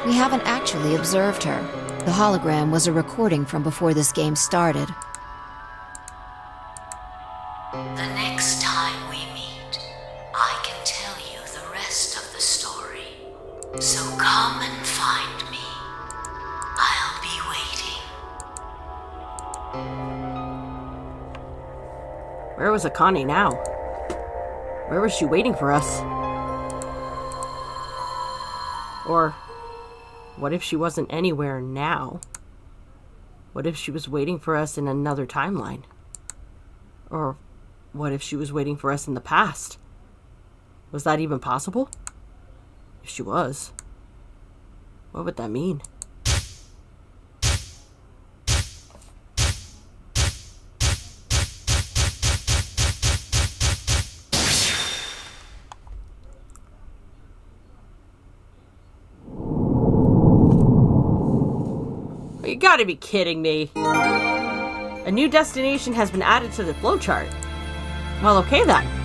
we haven't actually observed her. The hologram was a recording from before this game started. The next time we meet, I can tell you the rest of the story. So come and find me. I'll be waiting. Where was Akane now? Where was she waiting for us? Or, what if she wasn't anywhere now? What if she was waiting for us in another timeline? Or, what if she was waiting for us in the past? Was that even possible? If she was, what would that mean? You gotta be kidding me. A new destination has been added to the flowchart. Well, okay then.